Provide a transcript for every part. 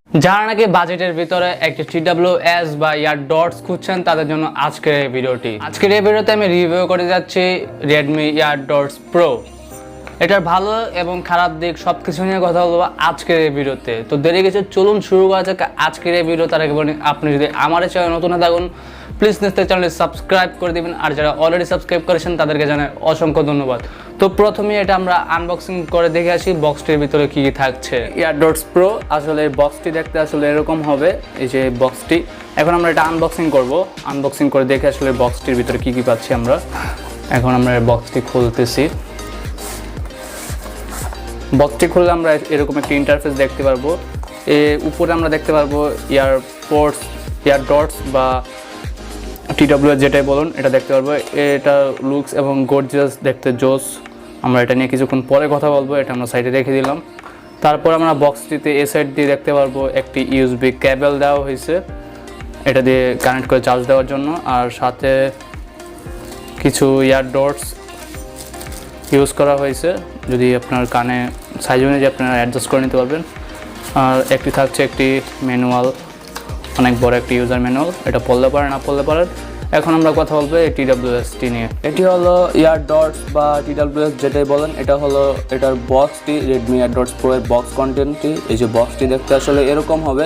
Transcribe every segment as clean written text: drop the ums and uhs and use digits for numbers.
যারা নাকি বাজেটের ভিতরে একটা TWS বা ইয়ারডটস খুঁজছেন তাদের জন্য আজকের এই ভিডিওটি। আজকের এই ভিডিওতে আমি রিভিউ করে যাচ্ছি Redmi AirDots Pro। এটার ভালো এবং খারাপ দিক সবকিছু নিয়ে কথা বলবো আজকের এই ভিডিওতে। তো দেরি কিছু চলুন শুরু করা যাক আজকের এই ভিডিও। তার আগে বলি, আপনি যদি আমার চ্যানেল নতুন হয়ে থাকুন প্লিজ নিশ্চয়ই চ্যানেলটি সাবস্ক্রাইব করে দিবেন, আর যারা অলরেডি সাবস্ক্রাইব করেছেন তাদেরকে জানাই অসংখ্য ধন্যবাদ। তো প্রথমে এটা আমরা আনবক্সিং করে দেখে আসি বক্সটির ভিতরে কি কি থাকছে। AirDots Pro আসলে এই বক্সটি দেখতে আসলে এরকম হবে, এই যে বক্সটি। এখন আমরা এটা আনবক্সিং করব, আনবক্সিং করে দেখে আসলে বক্সটির ভিতরে কি কি পাচ্ছি আমরা। এখন আমরা এই বক্সটি খুলতেছি। বক্সটি খুললে আমরা এরকম একটা ইন্টারফেস দেখতে পারবো। উপরে আমরা দেখতে পারবো ইয়ারডটস বা TWS যেটাই বলুন এটা দেখতে পারবো। এটা লুকস এবং গর্জিয়াস, দেখতে জোস। আমরা এটা নিয়ে কিছুক্ষণ পরে কথা বলবো, এটা আমরা সাইডে রেখে দিলাম। তারপর আমরা বক্সটিতে এই সাইড দিয়ে দেখতে পারবো একটি USB কেবল দেওয়া হয়েছে, এটা দিয়ে কানেক্ট করে চার্জ দেওয়ার জন্য। আর সাথে কিছু ইয়ারডটস ইউজ করা হয়েছে, যদি আপনার কানে সাইজ অনুযায়ী আপনারা অ্যাডজাস্ট করে নিতে পারবেন। আর একটি থাকছে একটি ম্যানুয়াল, অনেক বড় একটি ইউজার ম্যানুয়াল, এটা পড়লে পারে না পড়লে পারেন। এখন আমরা কথা বলবো এই TWSটি নিয়ে। এটি হলো ইয়ারডটস বা TWS যেটাই বলেন, এটা হলো এটার বক্সটি, Redmi AirDots Pro এর বক্স কন্টেন্টটি। এই যে বক্সটি দেখতে আসলে এরকম হবে।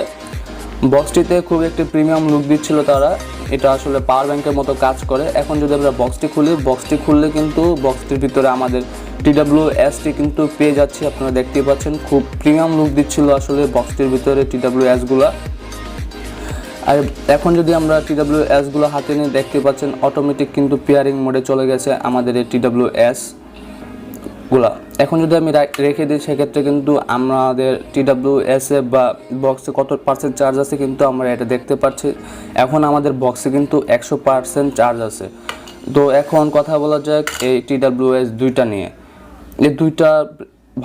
বক্সটিতে খুব একটি প্রিমিয়াম লুক দিচ্ছিল তারা, এটা আসলে পাওয়ার ব্যাংকের মতো কাজ করে। এখন যদি আমরা বক্সটি খুলি, বক্সটি খুললে কিন্তু বক্সটির ভিতরে আমাদের TWSটি কিন্তু পেয়ে যাচ্ছি। আপনারা দেখতেই পাচ্ছেন খুব প্রিমিয়াম লুক দিচ্ছিল আসলে বক্সটির ভিতরে TWSগুলো। আর এখন যদি আমরা TWSগুলো হাতে নিয়ে দেখতে পাচ্ছেন অটোমেটিক কিন্তু পেয়ারিং মোডে চলে গেছে আমাদের এই TWSগুলো। এখন যদি আমি রেখে দিই সেক্ষেত্রে কিন্তু আমাদের TWS-এ বা বক্সে কত পার্সেন্ট চার্জ আছে কিন্তু আমরা এটা দেখতে পাচ্ছি। এখন আমাদের বক্সে কিন্তু 100% চার্জ আছে। তো এখন কথা বলা যাক এই TWS দুইটা নিয়ে। এই দুইটা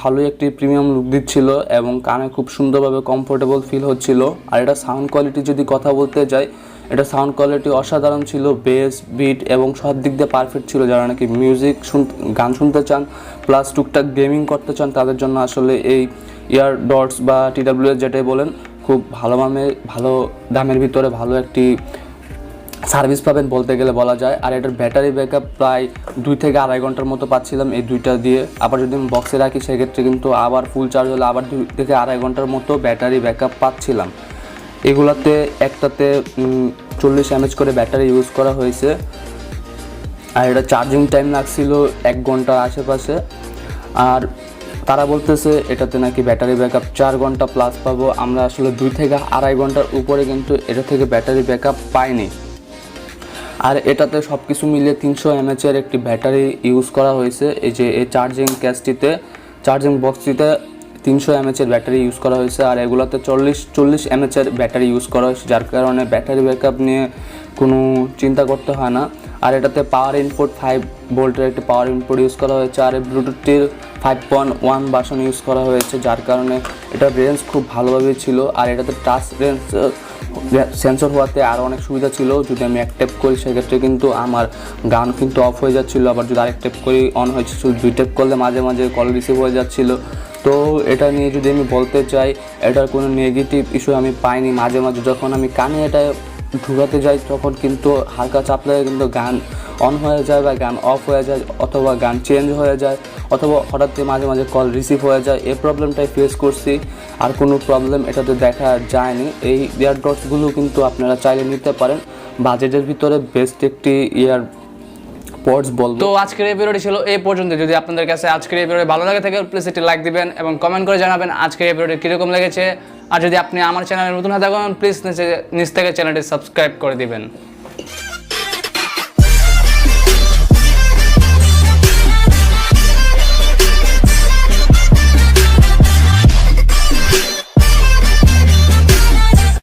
ভালোই একটি প্রিমিয়াম লুক দিচ্ছিল এবং কানে খুব সুন্দরভাবে কমফোর্টেবল ফিল হচ্ছিল। আর এটা সাউন্ড কোয়ালিটি যদি কথা বলতে যাই, এটা সাউন্ড কোয়ালিটি অসাধারণ ছিল, বেস বিট এবং সব দিক দিয়ে পারফেক্ট ছিল। যারা নাকি গান শুনতে চান প্লাস টুকটাক গেমিং করতে চান তাদের জন্য আসলে এই ইয়ারডটস বা TWS যেটাই বলেন খুব ভালো দামের ভিতরে ভালো একটি সার্ভিস পাবেন বলতে গেলে বলা যায়। আর এটার ব্যাটারি ব্যাকআপ প্রায় 2 থেকে আড়াই ঘন্টার মতো পাচ্ছিলাম এই দুইটা দিয়ে। আবার যদি আমি বক্সে রাখি সেক্ষেত্রে কিন্তু আবার ফুল চার্জ হলে আবার 2 থেকে আড়াই ঘন্টার মতো ব্যাটারি ব্যাকআপ পাচ্ছিলাম। এগুলাতে একটাতে 40 mAh করে ব্যাটারি ইউজ করা হয়েছে। আর এটা চার্জিং টাইম লাগছিল 1 ঘন্টার আশেপাশে। আর তারা বলতেছে এটাতে নাকি ব্যাটারি ব্যাকআপ 4 ঘন্টা প্লাস পাবো। আমরা আসলে 2 থেকে আড়াই ঘন্টার উপরে কিন্তু এটা থেকে ব্যাটারি ব্যাকআপ পাইনি। আর এটাতে সব কিছু মিলিয়ে 300 mAh এর একটি ব্যাটারি ইউজ করা হয়েছে। এই যে এই চার্জিং বক্সটিতে 300 mAh এর ব্যাটারি ইউজ করা হয়েছে। আর এগুলোতে 40 mAh এর ব্যাটারি ইউজ করা হয়েছে, যার কারণে ব্যাটারি ব্যাকআপ নিয়ে কোনো চিন্তা করতে হয় না। আর এটাতে পাওয়ার ইনপুট 5 ভোল্টের একটি পাওয়ার ইনপুট ইউজ করা হয়েছে। আর ব্লুটুথটির 5.1 ভার্সন ইউজ করা হয়েছে, যার কারণে এটার রেঞ্জ খুব ভালোভাবে ছিল। আর এটাতে টাচ রেঞ্জ সেন্সর হওয়াতে আরও অনেক সুবিধা ছিল। যদি আমি এক ট্যাপ করি সেক্ষেত্রে কিন্তু আমার গান কিন্তু অফ হয়ে যাচ্ছিলো, আবার যদি আরেক ট্যাপ করি অন হয়েছিল। 2 ট্যাপ করলে মাঝে মাঝে কল রিসিভ হয়ে যাচ্ছিলো। তো এটা নিয়ে যদি আমি বলতে চাই এটার কোনো নেগেটিভ ইস্যু আমি পাইনি। মাঝে মাঝে যখন আমি কানে এটা ঢুকাতে যাই তখন কিন্তু হালকা চাপলে কিন্তু গান অন হয়ে যায় বা গান অফ হয়ে যায়, অথবা গান চেঞ্জ হয়ে যায়, অথবা হঠাৎ মাঝে মাঝে কল রিসিভ হয়ে যায়। এই প্রবলেমটাই ফেস করছি, আর কোনো প্রবলেম এটাতে দেখা যায়নি। এই ইয়ারডটসগুলো কিন্তু আপনারা চাইলে নিতে পারেন, বাজেটের ভিতরে বেস্ট একটি ইয়ারপডস বলবো। তো আজকের এই ভিডিওটি ছিল এই পর্যন্ত। যদি আপনাদের কাছে আজকের এই ভিডিও ভালো লাগে থাকে প্লিজ একটি লাইক দিবেন এবং কমেন্ট করে জানাবেন আজকের এই ভিডিওটি কীরকম লেগেছে। আর যদি আপনি আমার চ্যানেলে নতুন হয়ে থাকেন প্লিজ নিচ থেকে চ্যানেলটি সাবস্ক্রাইব করে দিবেন।